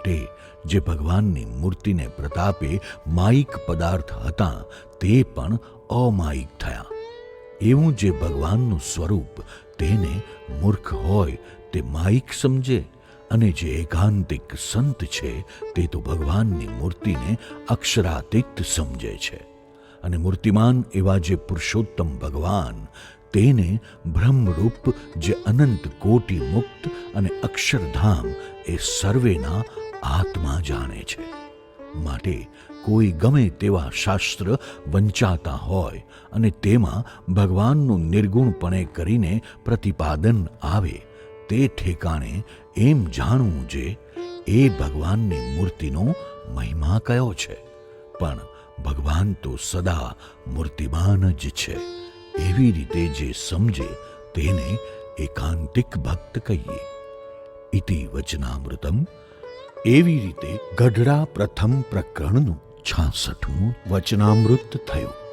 માટે જે ભગવાનની મૂર્તિને પ્રતાપે માયિક પદાર્થ હતા તે પણ અમાયિક થયા. એવું જે ભગવાનનું સ્વરૂપ તેને મૂર્ખ હોય તે માયિક સમજે, અને જે એકાંતિક સંત છે તે તો ભગવાનની મૂર્તિને અક્ષરાતીત સમજે છે. અને મૂર્તિમાન એવા જે પુરુષોત્તમ ભગવાન તેને બ્રહ્મરૂપ જે અનંત કોટિ મુક્ત અને અક્ષરધામ એ સર્વેના આત્મા જાણે છે. માટે કોઈ ગમે તેવા શાસ્ત્ર વંચાતા હોય અને તેમાં ભગવાનનું નિર્ગુણપણે કરીને પ્રતિપાદન આવે તે ઠેકાણે એમ જાણવું જે એ ભગવાનની મૂર્તિનો મહિમા કયો છે. પણ ભગવાન તો સદા મૂર્તિમાન જ છે. એવી રીતે જે સમજે તેને એકાંતિક ભક્ત કહીએ. ઇતિ વચનામૃતમ. એવી રીતે ગઢડા પ્રથમ પ્રકરણનું 66મું વચનામૃત થયું.